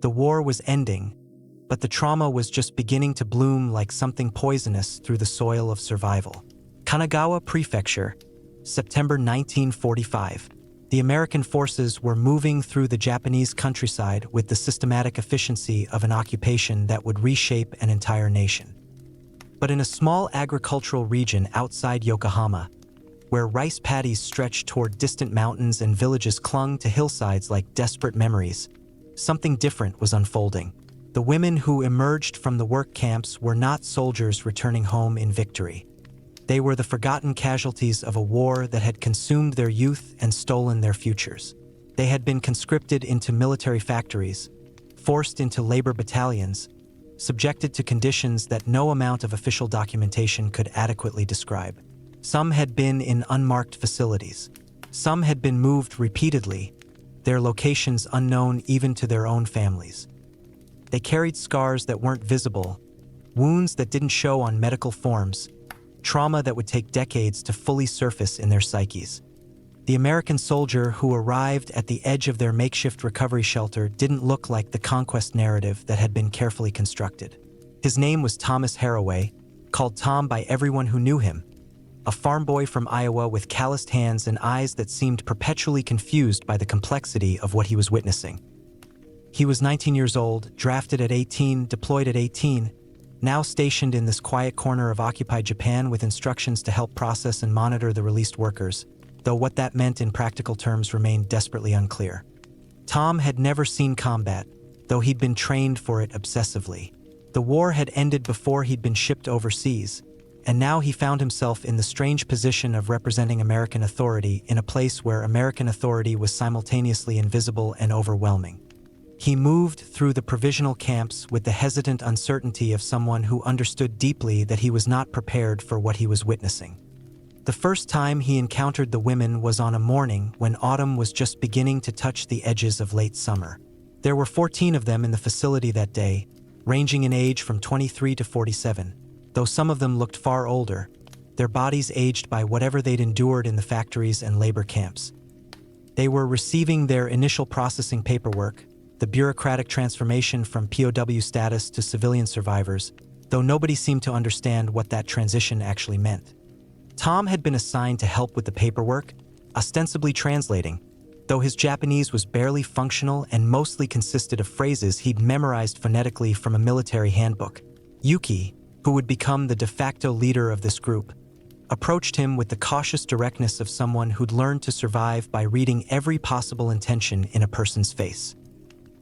The war was ending, but the trauma was just beginning to bloom like something poisonous through the soil of survival. Kanagawa Prefecture, September 1945. The American forces were moving through the Japanese countryside with the systematic efficiency of an occupation that would reshape an entire nation. But in a small agricultural region outside Yokohama, where rice paddies stretched toward distant mountains and villages clung to hillsides like desperate memories, something different was unfolding. The women who emerged from the work camps were not soldiers returning home in victory. They were the forgotten casualties of a war that had consumed their youth and stolen their futures. They had been conscripted into military factories, forced into labor battalions, subjected to conditions that no amount of official documentation could adequately describe. Some had been in unmarked facilities. Some had been moved repeatedly, their locations unknown even to their own families. They carried scars that weren't visible, wounds that didn't show on medical forms, trauma that would take decades to fully surface in their psyches. The American soldier who arrived at the edge of their makeshift recovery shelter didn't look like the conquest narrative that had been carefully constructed. His name was Thomas Haraway, called Tom by everyone who knew him, a farm boy from Iowa with calloused hands and eyes that seemed perpetually confused by the complexity of what he was witnessing. He was 19 years old, drafted at 18, deployed at 18, now stationed in this quiet corner of occupied Japan with instructions to help process and monitor the released workers, though what that meant in practical terms remained desperately unclear. Tom had never seen combat, though he'd been trained for it obsessively. The war had ended before he'd been shipped overseas, and now he found himself in the strange position of representing American authority in a place where American authority was simultaneously invisible and overwhelming. He moved through the provisional camps with the hesitant uncertainty of someone who understood deeply that he was not prepared for what he was witnessing. The first time he encountered the women was on a morning when autumn was just beginning to touch the edges of late summer. There were 14 of them in the facility that day, ranging in age from 23 to 47, though some of them looked far older, their bodies aged by whatever they'd endured in the factories and labor camps. They were receiving their initial processing paperwork, the bureaucratic transformation from POW status to civilian survivors, though nobody seemed to understand what that transition actually meant. Tom had been assigned to help with the paperwork, ostensibly translating, though his Japanese was barely functional and mostly consisted of phrases he'd memorized phonetically from a military handbook. Yuki, who would become the de facto leader of this group, approached him with the cautious directness of someone who'd learned to survive by reading every possible intention in a person's face.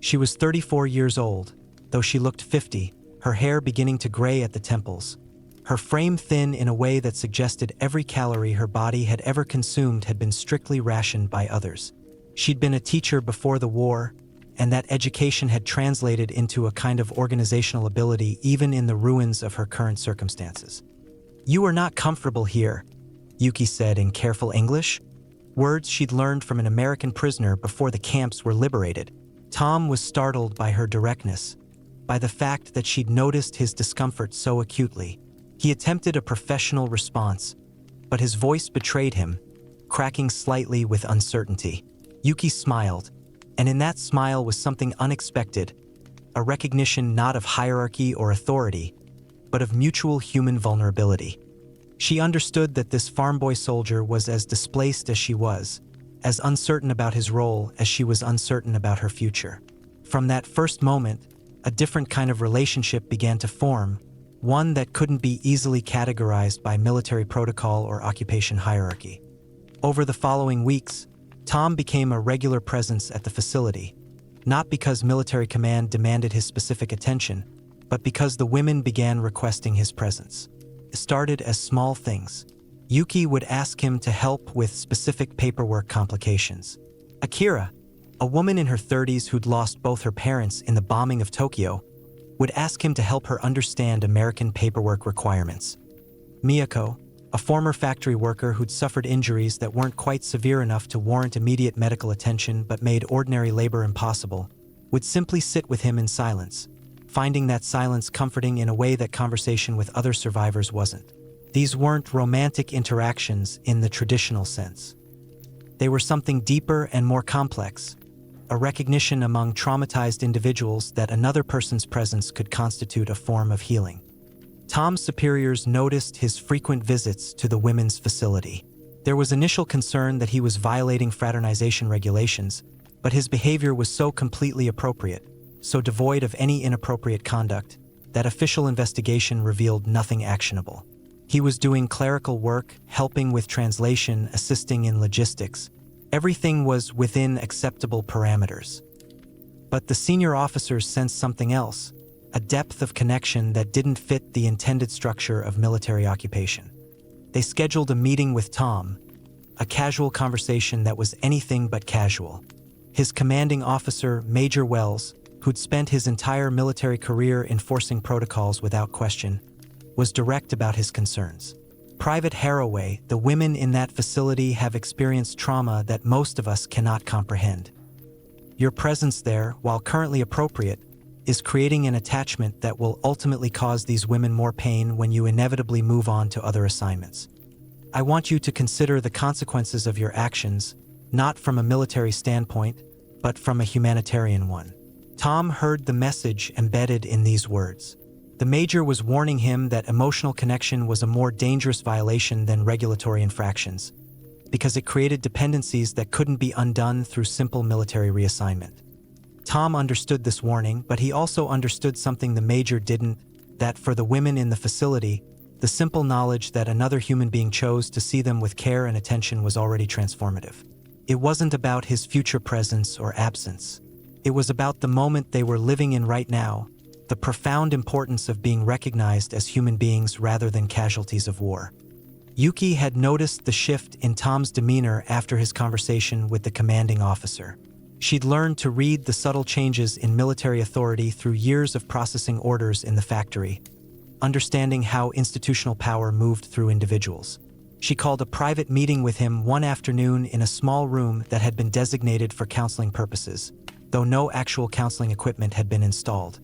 She was 34 years old, though she looked 50, her hair beginning to gray at the temples, her frame thin in a way that suggested every calorie her body had ever consumed had been strictly rationed by others. She'd been a teacher before the war, and that education had translated into a kind of organizational ability even in the ruins of her current circumstances. "You are not comfortable here," Yuki said in careful English, words she'd learned from an American prisoner before the camps were liberated. Tom was startled by her directness, by the fact that she'd noticed his discomfort so acutely. He attempted a professional response, but his voice betrayed him, cracking slightly with uncertainty. Yuki smiled, and in that smile was something unexpected, a recognition not of hierarchy or authority, but of mutual human vulnerability. She understood that this farm boy soldier was as displaced as she was, as uncertain about his role as she was uncertain about her future. From that first moment, a different kind of relationship began to form, one that couldn't be easily categorized by military protocol or occupation hierarchy. Over the following weeks, Tom became a regular presence at the facility, not because military command demanded his specific attention, but because the women began requesting his presence. It started as small things. Yuki would ask him to help with specific paperwork complications. Akira, a woman in her 30s who'd lost both her parents in the bombing of Tokyo, would ask him to help her understand American paperwork requirements. Miyako, a former factory worker who'd suffered injuries that weren't quite severe enough to warrant immediate medical attention but made ordinary labor impossible, would simply sit with him in silence, finding that silence comforting in a way that conversation with other survivors wasn't. These weren't romantic interactions in the traditional sense. They were something deeper and more complex, a recognition among traumatized individuals that another person's presence could constitute a form of healing. Tom's superiors noticed his frequent visits to the women's facility. There was initial concern that he was violating fraternization regulations, but his behavior was so completely appropriate, so devoid of any inappropriate conduct, that official investigation revealed nothing actionable. He was doing clerical work, helping with translation, assisting in logistics. Everything was within acceptable parameters. But the senior officers sensed something else, a depth of connection that didn't fit the intended structure of military occupation. They scheduled a meeting with Tom, a casual conversation that was anything but casual. His commanding officer, Major Wells, who'd spent his entire military career enforcing protocols without question, was direct about his concerns. Private Haraway, the women in that facility have experienced trauma that most of us cannot comprehend. Your presence there, while currently appropriate, is creating an attachment that will ultimately cause these women more pain when you inevitably move on to other assignments. I want you to consider the consequences of your actions, not from a military standpoint, but from a humanitarian one. Tom heard the message embedded in these words. The major was warning him that emotional connection was a more dangerous violation than regulatory infractions, because it created dependencies that couldn't be undone through simple military reassignment. Tom understood this warning, but he also understood something the major didn't, that for the women in the facility, the simple knowledge that another human being chose to see them with care and attention was already transformative. It wasn't about his future presence or absence. It was about the moment they were living in right now, the profound importance of being recognized as human beings rather than casualties of war. Yuki had noticed the shift in Tom's demeanor after his conversation with the commanding officer. She'd learned to read the subtle changes in military authority through years of processing orders in the factory, understanding how institutional power moved through individuals. She called a private meeting with him one afternoon in a small room that had been designated for counseling purposes, though no actual counseling equipment had been installed.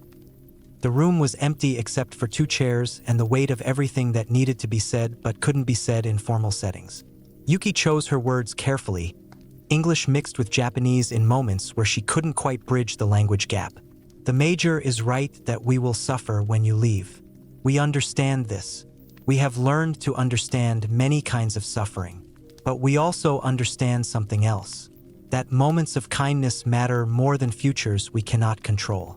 The room was empty except for 2 chairs and the weight of everything that needed to be said but couldn't be said in formal settings. Yuki chose her words carefully, English mixed with Japanese in moments where she couldn't quite bridge the language gap. The major is right that we will suffer when you leave. We understand this. We have learned to understand many kinds of suffering, but we also understand something else, that moments of kindness matter more than futures we cannot control.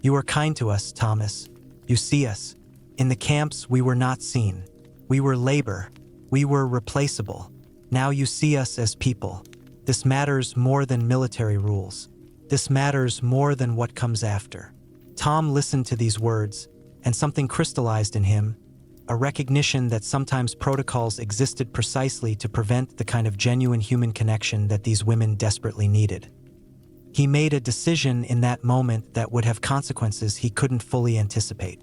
You are kind to us, Thomas. You see us. In the camps, we were not seen. We were labor. We were replaceable. Now you see us as people. This matters more than military rules. This matters more than what comes after. Tom listened to these words, and something crystallized in him, a recognition that sometimes protocols existed precisely to prevent the kind of genuine human connection that these women desperately needed. He made a decision in that moment that would have consequences he couldn't fully anticipate.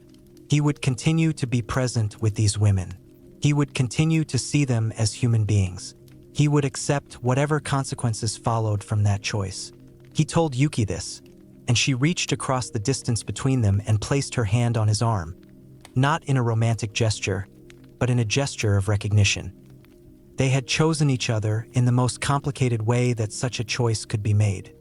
He would continue to be present with these women. He would continue to see them as human beings. He would accept whatever consequences followed from that choice. He told Yuki this, and she reached across the distance between them and placed her hand on his arm, not in a romantic gesture, but in a gesture of recognition. They had chosen each other in the most complicated way that such a choice could be made.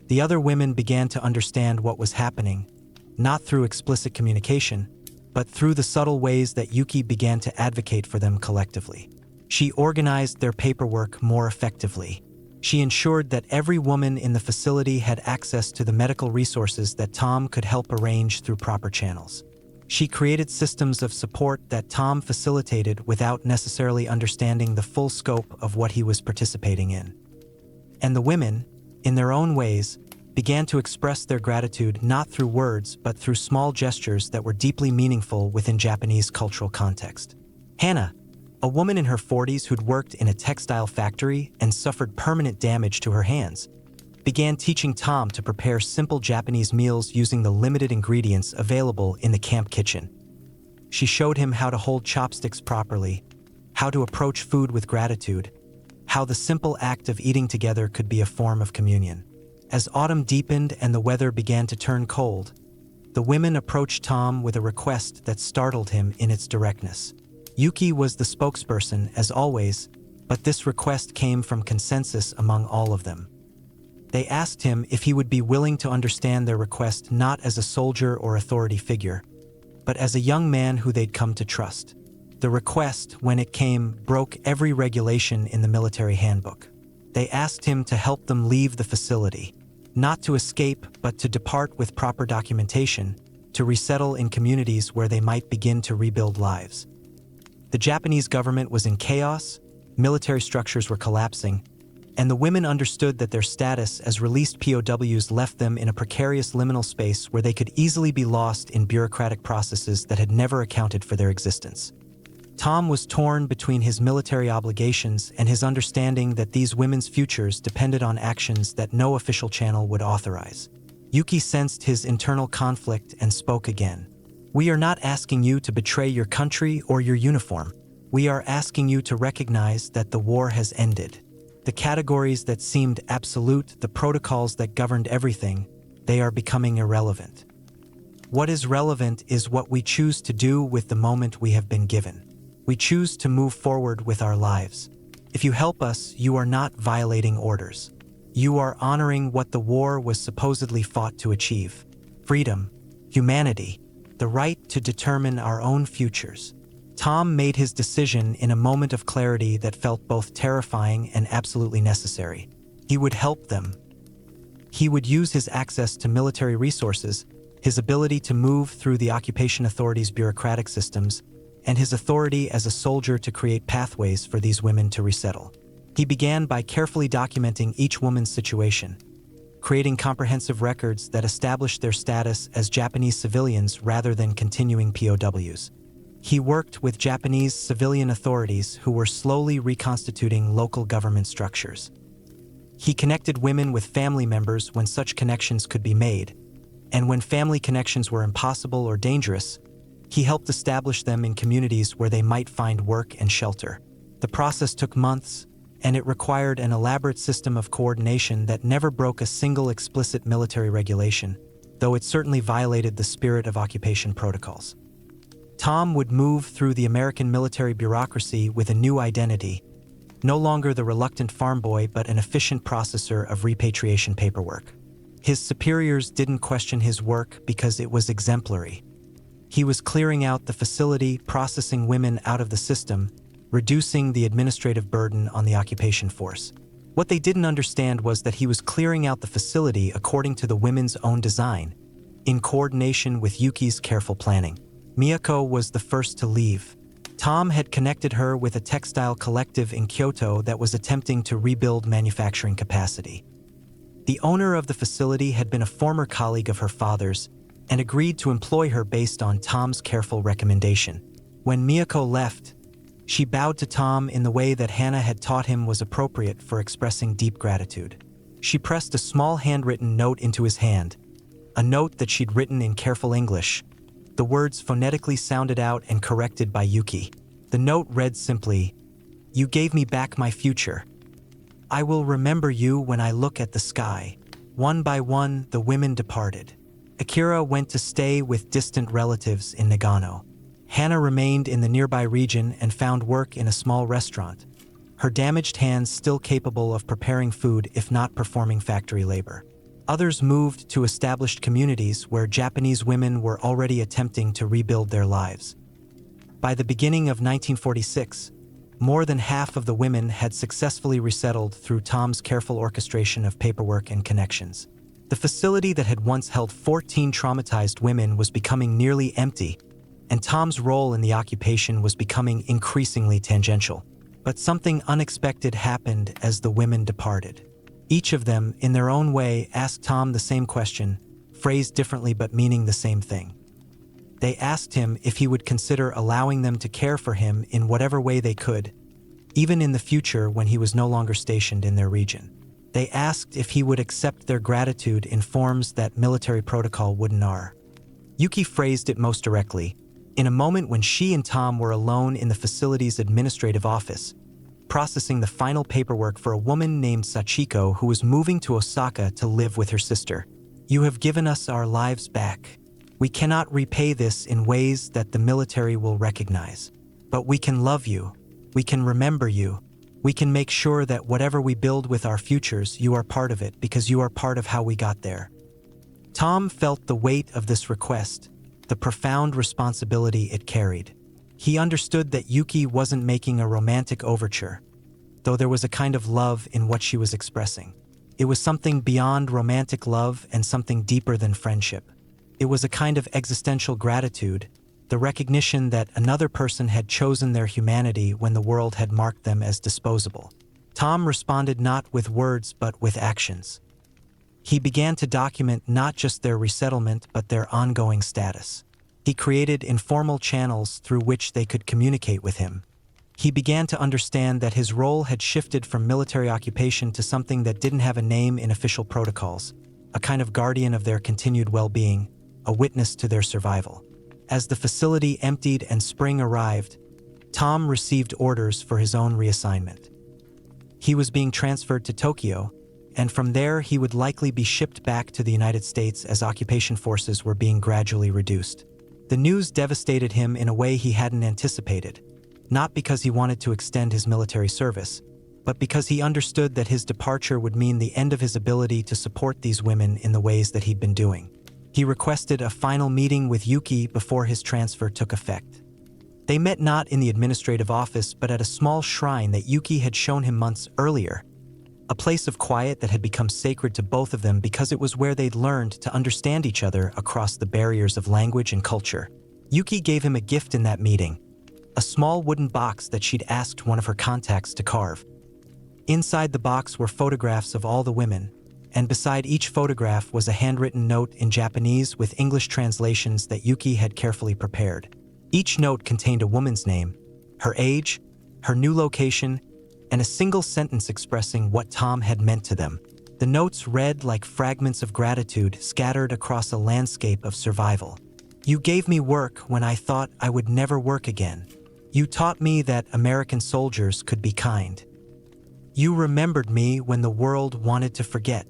The other women began to understand what was happening, not through explicit communication, but through the subtle ways that Yuki began to advocate for them collectively. She organized their paperwork more effectively. She ensured that every woman in the facility had access to the medical resources that Tom could help arrange through proper channels. She created systems of support that Tom facilitated without necessarily understanding the full scope of what he was participating in. And the women, in their own ways, began to express their gratitude not through words but through small gestures that were deeply meaningful within Japanese cultural context. Hannah, a woman in her 40s who'd worked in a textile factory and suffered permanent damage to her hands, began teaching Tom to prepare simple Japanese meals using the limited ingredients available in the camp kitchen. She showed him how to hold chopsticks properly, how to approach food with gratitude, how the simple act of eating together could be a form of communion. As autumn deepened and the weather began to turn cold, the women approached Tom with a request that startled him in its directness. Yuki was the spokesperson, as always, but this request came from consensus among all of them. They asked him if he would be willing to understand their request not as a soldier or authority figure, but as a young man who they'd come to trust. The request, when it came, broke every regulation in the military handbook. They asked him to help them leave the facility, not to escape, but to depart with proper documentation, to resettle in communities where they might begin to rebuild lives. The Japanese government was in chaos, military structures were collapsing, and the women understood that their status as released POWs left them in a precarious liminal space where they could easily be lost in bureaucratic processes that had never accounted for their existence. Tom was torn between his military obligations and his understanding that these women's futures depended on actions that no official channel would authorize. Yuki sensed his internal conflict and spoke again. "We are not asking you to betray your country or your uniform. We are asking you to recognize that the war has ended. The categories that seemed absolute, the protocols that governed everything, they are becoming irrelevant. What is relevant is what we choose to do with the moment we have been given. We choose to move forward with our lives. If you help us, you are not violating orders. You are honoring what the war was supposedly fought to achieve: freedom, humanity, the right to determine our own futures." Tom made his decision in a moment of clarity that felt both terrifying and absolutely necessary. He would help them. He would use his access to military resources, his ability to move through the occupation authority's bureaucratic systems, and his authority as a soldier to create pathways for these women to resettle. He began by carefully documenting each woman's situation, creating comprehensive records that established their status as Japanese civilians rather than continuing POWs. He worked with Japanese civilian authorities who were slowly reconstituting local government structures. He connected women with family members when such connections could be made, and when family connections were impossible or dangerous, he helped establish them in communities where they might find work and shelter. The process took months, and it required an elaborate system of coordination that never broke a single explicit military regulation, though it certainly violated the spirit of occupation protocols. Tom would move through the American military bureaucracy with a new identity, no longer the reluctant farm boy but an efficient processor of repatriation paperwork. His superiors didn't question his work because it was exemplary. He was clearing out the facility, processing women out of the system, reducing the administrative burden on the occupation force. What they didn't understand was that he was clearing out the facility according to the women's own design, in coordination with Yuki's careful planning. Miyako was the first to leave. Tom had connected her with a textile collective in Kyoto that was attempting to rebuild manufacturing capacity. The owner of the facility had been a former colleague of her father's and agreed to employ her based on Tom's careful recommendation. When Miyako left, she bowed to Tom in the way that Hannah had taught him was appropriate for expressing deep gratitude. She pressed a small handwritten note into his hand, a note that she'd written in careful English, the words phonetically sounded out and corrected by Yuki. The note read simply, "You gave me back my future. I will remember you when I look at the sky." One by one, the women departed. Akira went to stay with distant relatives in Nagano. Hannah remained in the nearby region and found work in a small restaurant, her damaged hands still capable of preparing food if not performing factory labor. Others moved to established communities where Japanese women were already attempting to rebuild their lives. By the beginning of 1946, more than half of the women had successfully resettled through Tom's careful orchestration of paperwork and connections. The facility that had once held 14 traumatized women was becoming nearly empty, and Tom's role in the occupation was becoming increasingly tangential. But something unexpected happened as the women departed. Each of them, in their own way, asked Tom the same question, phrased differently but meaning the same thing. They asked him if he would consider allowing them to care for him in whatever way they could, even in the future when he was no longer stationed in their region. They asked if he would accept their gratitude in forms that military protocol wouldn't are. Yuki phrased it most directly, in a moment when she and Tom were alone in the facility's administrative office, processing the final paperwork for a woman named Sachiko who was moving to Osaka to live with her sister. "You have given us our lives back. We cannot repay this in ways that the military will recognize. But we can love you. We can remember you. We can make sure that whatever we build with our futures, you are part of it because you are part of how we got there." Tom felt the weight of this request, the profound responsibility it carried. He understood that Yuki wasn't making a romantic overture, though there was a kind of love in what she was expressing. It was something beyond romantic love and something deeper than friendship. It was a kind of existential gratitude, the recognition that another person had chosen their humanity when the world had marked them as disposable. Tom responded not with words but with actions. He began to document not just their resettlement but their ongoing status. He created informal channels through which they could communicate with him. He began to understand that his role had shifted from military occupation to something that didn't have a name in official protocols, a kind of guardian of their continued well-being, a witness to their survival. As the facility emptied and spring arrived, Tom received orders for his own reassignment. He was being transferred to Tokyo, and from there he would likely be shipped back to the United States as occupation forces were being gradually reduced. The news devastated him in a way he hadn't anticipated, not because he wanted to extend his military service, but because he understood that his departure would mean the end of his ability to support these women in the ways that he'd been doing. He requested a final meeting with Yuki before his transfer took effect. They met not in the administrative office but at a small shrine that Yuki had shown him months earlier, a place of quiet that had become sacred to both of them because it was where they'd learned to understand each other across the barriers of language and culture. Yuki gave him a gift in that meeting, a small wooden box that she'd asked one of her contacts to carve. Inside the box were photographs of all the women, and beside each photograph was a handwritten note in Japanese with English translations that Yuki had carefully prepared. Each note contained a woman's name, her age, her new location, and a single sentence expressing what Tom had meant to them. The notes read like fragments of gratitude scattered across a landscape of survival. "You gave me work when I thought I would never work again. You taught me that American soldiers could be kind. You remembered me when the world wanted to forget.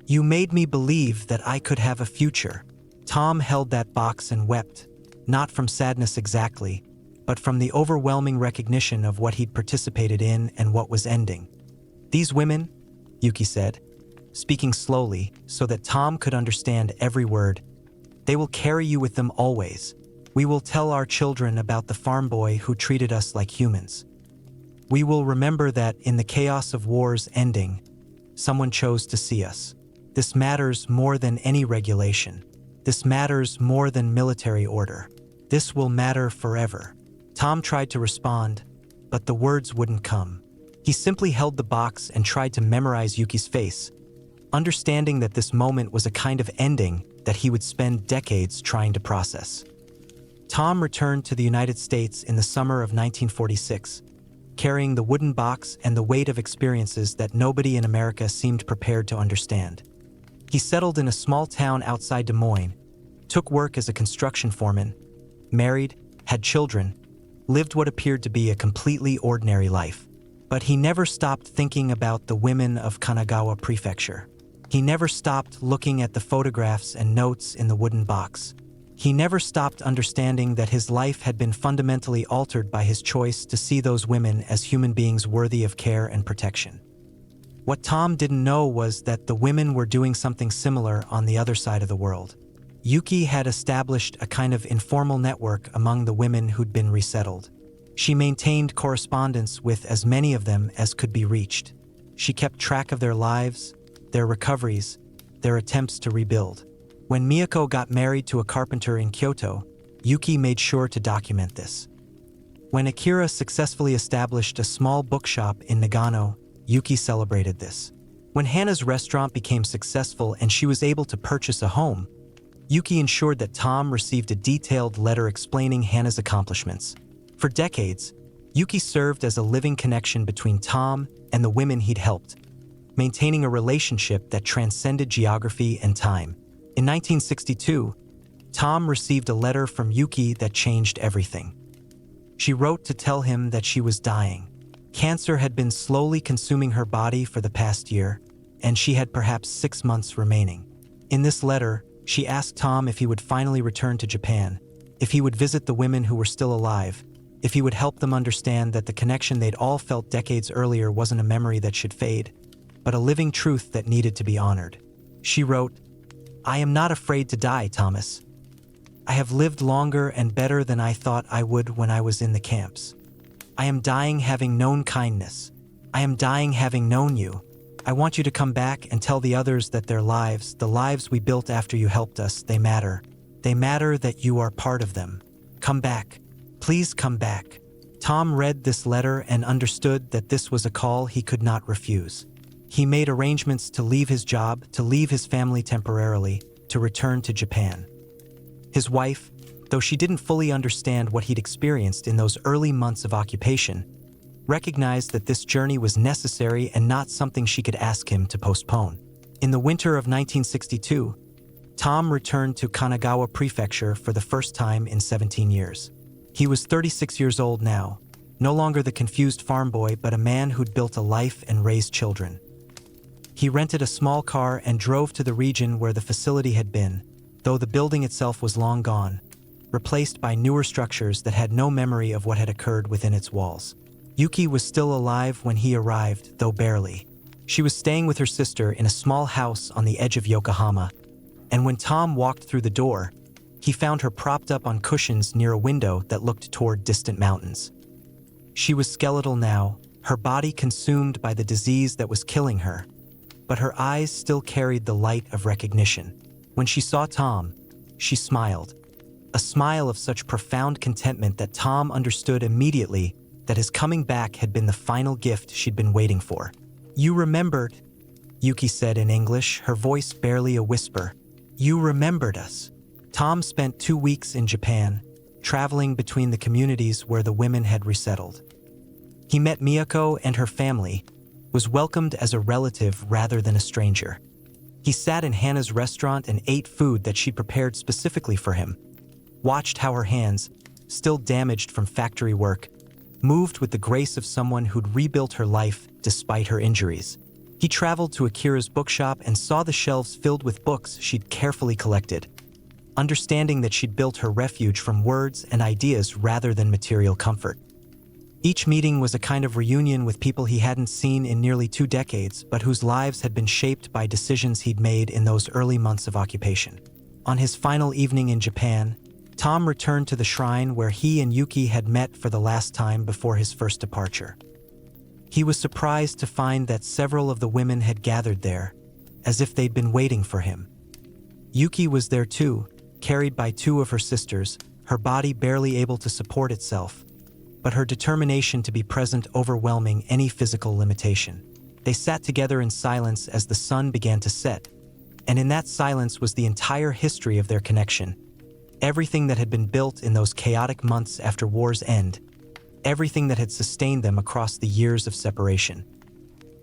You made me believe that I could have a future." Tom held that box and wept, not from sadness exactly, but from the overwhelming recognition of what he'd participated in and what was ending. "These women," Yuki said, speaking slowly so that Tom could understand every word, "they will carry you with them always. We will tell our children about the farm boy who treated us like humans. We will remember that in the chaos of war's ending, someone chose to see us. This matters more than any regulation. This matters more than military order. This will matter forever." Tom tried to respond, but the words wouldn't come. He simply held the box and tried to memorize Yuki's face, understanding that this moment was a kind of ending that he would spend decades trying to process. Tom returned to the United States in the summer of 1946, carrying the wooden box and the weight of experiences that nobody in America seemed prepared to understand. He settled in a small town outside Des Moines, took work as a construction foreman, married, had children, lived what appeared to be a completely ordinary life. But he never stopped thinking about the women of Kanagawa Prefecture. He never stopped looking at the photographs and notes in the wooden box. He never stopped understanding that his life had been fundamentally altered by his choice to see those women as human beings worthy of care and protection. What Tom didn't know was that the women were doing something similar on the other side of the world. Yuki had established a kind of informal network among the women who'd been resettled. She maintained correspondence with as many of them as could be reached. She kept track of their lives, their recoveries, their attempts to rebuild. When Miyako got married to a carpenter in Kyoto, Yuki made sure to document this. When Akira successfully established a small bookshop in Nagano, Yuki celebrated this. When Hana's restaurant became successful and she was able to purchase a home, Yuki ensured that Tom received a detailed letter explaining Hana's accomplishments. For decades, Yuki served as a living connection between Tom and the women he'd helped, maintaining a relationship that transcended geography and time. In 1962, Tom received a letter from Yuki that changed everything. She wrote to tell him that she was dying. Cancer had been slowly consuming her body for the past year, and she had perhaps 6 months remaining. In this letter, she asked Tom if he would finally return to Japan, if he would visit the women who were still alive, if he would help them understand that the connection they'd all felt decades earlier wasn't a memory that should fade, but a living truth that needed to be honored. She wrote, "I am not afraid to die, Thomas. I have lived longer and better than I thought I would when I was in the camps. I am dying having known kindness. I am dying having known you. I want you to come back and tell the others that their lives, the lives we built after you helped us, they matter. They matter, that you are part of them. Come back. Please come back." Tom read this letter and understood that this was a call he could not refuse. He made arrangements to leave his job, to leave his family temporarily, to return to Japan. His wife, though she didn't fully understand what he'd experienced in those early months of occupation, recognized that this journey was necessary and not something she could ask him to postpone. In the winter of 1962, Tom returned to Kanagawa Prefecture for the first time in 17 years. He was 36 years old now, no longer the confused farm boy, but a man who'd built a life and raised children. He rented a small car and drove to the region where the facility had been, though the building itself was long gone, replaced by newer structures that had no memory of what had occurred within its walls. Yuki was still alive when he arrived, though barely. She was staying with her sister in a small house on the edge of Yokohama, and when Tom walked through the door, he found her propped up on cushions near a window that looked toward distant mountains. She was skeletal now, her body consumed by the disease that was killing her, but her eyes still carried the light of recognition. When she saw Tom, she smiled, a smile of such profound contentment that Tom understood immediately that his coming back had been the final gift she'd been waiting for. "You remembered," Yuki said in English, her voice barely a whisper. "You remembered us." Tom spent 2 weeks in Japan, traveling between the communities where the women had resettled. He met Miyako and her family, was welcomed as a relative rather than a stranger. He sat in Hannah's restaurant and ate food that she prepared specifically for him, watched how her hands, still damaged from factory work, moved with the grace of someone who'd rebuilt her life despite her injuries. He traveled to Akira's bookshop and saw the shelves filled with books she'd carefully collected, understanding that she'd built her refuge from words and ideas rather than material comfort. Each meeting was a kind of reunion with people he hadn't seen in nearly 2 decades, but whose lives had been shaped by decisions he'd made in those early months of occupation. On his final evening in Japan, Tom returned to the shrine where he and Yuki had met for the last time before his first departure. He was surprised to find that several of the women had gathered there, as if they'd been waiting for him. Yuki was there too, carried by 2 of her sisters, her body barely able to support itself, but her determination to be present overwhelming any physical limitation. They sat together in silence as the sun began to set, and in that silence was the entire history of their connection. Everything that had been built in those chaotic months after war's end, everything that had sustained them across the years of separation.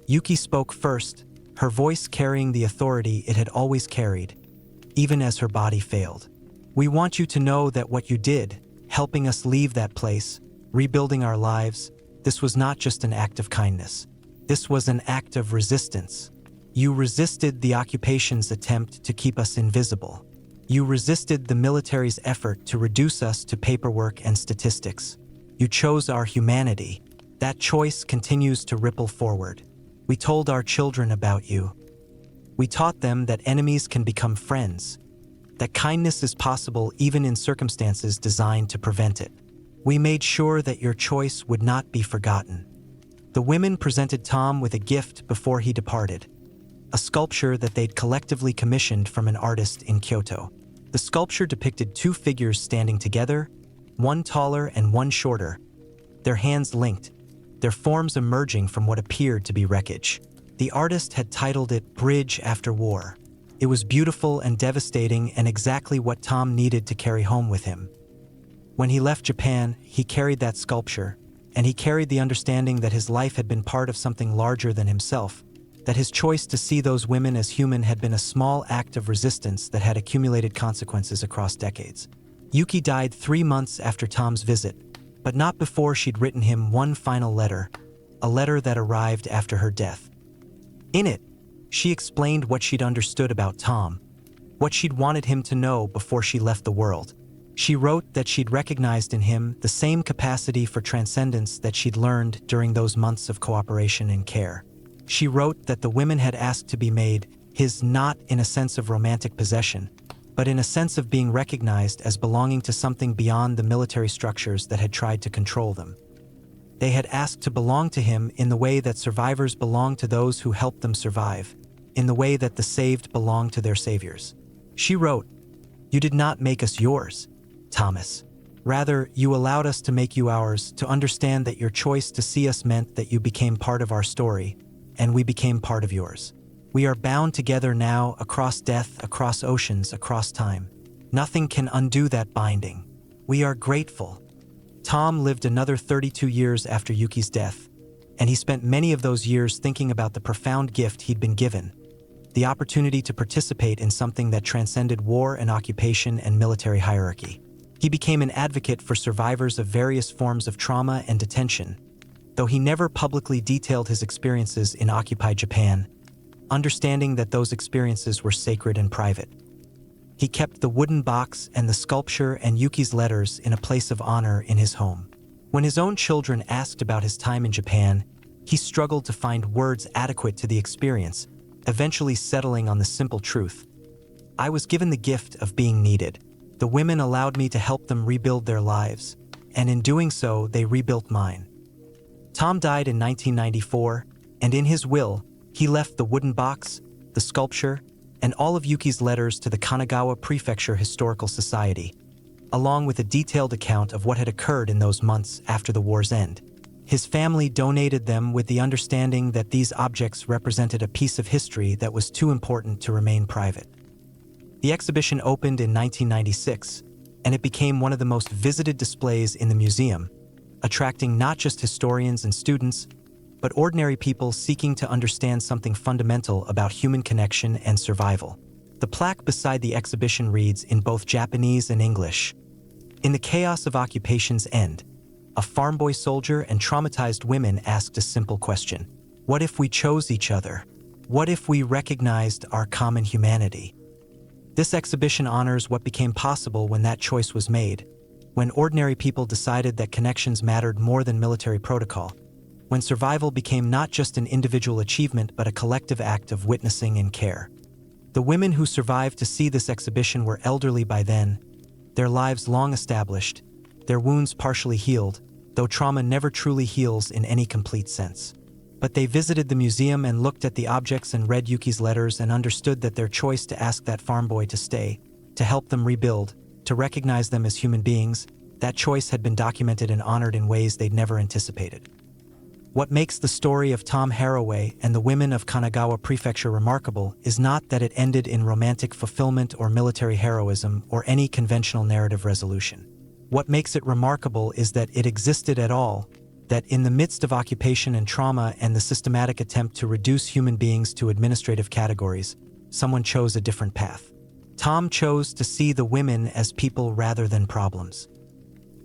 Yuki spoke first, her voice carrying the authority it had always carried, even as her body failed. "We want you to know that what you did, helping us leave that place, rebuilding our lives, this was not just an act of kindness. This was an act of resistance. You resisted the occupation's attempt to keep us invisible. You resisted the military's effort to reduce us to paperwork and statistics. You chose our humanity. That choice continues to ripple forward. We told our children about you. We taught them that enemies can become friends, that kindness is possible even in circumstances designed to prevent it. We made sure that your choice would not be forgotten." The women presented Tom with a gift before he departed, a sculpture that they'd collectively commissioned from an artist in Kyoto. The sculpture depicted 2 figures standing together, one taller and one shorter, their hands linked, their forms emerging from what appeared to be wreckage. The artist had titled it "Bridge After War." It was beautiful and devastating, and exactly what Tom needed to carry home with him. When he left Japan, he carried that sculpture, and he carried the understanding that his life had been part of something larger than himself, that his choice to see those women as human had been a small act of resistance that had accumulated consequences across decades. Yuki died 3 months after Tom's visit, but not before she'd written him one final letter, a letter that arrived after her death. In it, she explained what she'd understood about Tom, what she'd wanted him to know before she left the world. She wrote that she'd recognized in him the same capacity for transcendence that she'd learned during those months of cooperation and care. She wrote that the women had asked to be made his, not in a sense of romantic possession, but in a sense of being recognized as belonging to something beyond the military structures that had tried to control them. They had asked to belong to him in the way that survivors belong to those who helped them survive, in the way that the saved belong to their saviors. She wrote, "You did not make us yours, Thomas. Rather, you allowed us to make you ours, to understand that your choice to see us meant that you became part of our story, and we became part of yours. We are bound together now, across death, across oceans, across time. Nothing can undo that binding. We are grateful." Tom lived another 32 years after Yuki's death, and he spent many of those years thinking about the profound gift he'd been given, the opportunity to participate in something that transcended war and occupation and military hierarchy. He became an advocate for survivors of various forms of trauma and detention, though he never publicly detailed his experiences in occupied Japan, understanding that those experiences were sacred and private. He kept the wooden box and the sculpture and Yuki's letters in a place of honor in his home. When his own children asked about his time in Japan, he struggled to find words adequate to the experience, eventually settling on the simple truth: "I was given the gift of being needed. The women allowed me to help them rebuild their lives, and in doing so, they rebuilt mine." Tom died in 1994, and in his will, he left the wooden box, the sculpture, and all of Yuki's letters to the Kanagawa Prefecture Historical Society, along with a detailed account of what had occurred in those months after the war's end. His family donated them with the understanding that these objects represented a piece of history that was too important to remain private. The exhibition opened in 1996, and it became one of the most visited displays in the museum, attracting not just historians and students, but ordinary people seeking to understand something fundamental about human connection and survival. The plaque beside the exhibition reads in both Japanese and English, "In the chaos of occupation's end, a farm boy soldier and traumatized women asked a simple question. What if we chose each other? What if we recognized our common humanity?" This exhibition honors what became possible when that choice was made, when ordinary people decided that connections mattered more than military protocol, when survival became not just an individual achievement but a collective act of witnessing and care. The women who survived to see this exhibition were elderly by then, their lives long established, their wounds partially healed, though trauma never truly heals in any complete sense. But they visited the museum and looked at the objects and read Yuki's letters and understood that their choice to ask that farm boy to stay, to help them rebuild, to recognize them as human beings, that choice had been documented and honored in ways they'd never anticipated. What makes the story of Tom Haraway and the women of Kanagawa Prefecture remarkable is not that it ended in romantic fulfillment or military heroism or any conventional narrative resolution. What makes it remarkable is that it existed at all, that in the midst of occupation and trauma and the systematic attempt to reduce human beings to administrative categories, someone chose a different path. Tom chose to see the women as people rather than problems.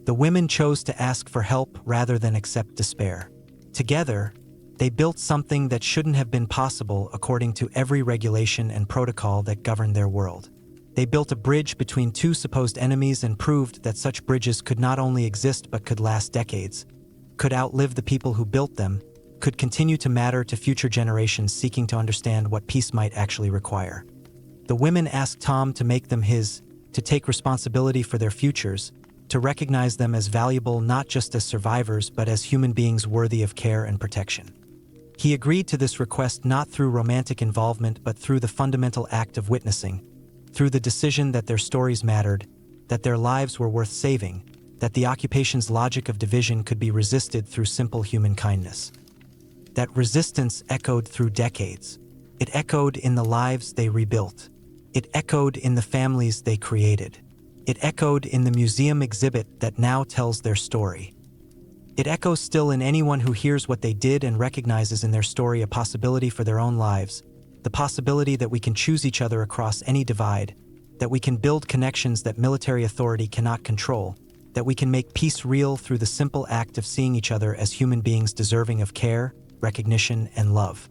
The women chose to ask for help rather than accept despair. Together, they built something that shouldn't have been possible according to every regulation and protocol that governed their world. They built a bridge between two supposed enemies and proved that such bridges could not only exist but could last decades, could outlive the people who built them, could continue to matter to future generations seeking to understand what peace might actually require. The women asked Tom to make them his, to take responsibility for their futures, to recognize them as valuable not just as survivors but as human beings worthy of care and protection. He agreed to this request not through romantic involvement but through the fundamental act of witnessing, through the decision that their stories mattered, that their lives were worth saving, that the occupation's logic of division could be resisted through simple human kindness. That resistance echoed through decades. It echoed in the lives they rebuilt. It echoed in the families they created. It echoed in the museum exhibit that now tells their story. It echoes still in anyone who hears what they did and recognizes in their story a possibility for their own lives, the possibility that we can choose each other across any divide, that we can build connections that military authority cannot control, that we can make peace real through the simple act of seeing each other as human beings deserving of care, recognition, and love.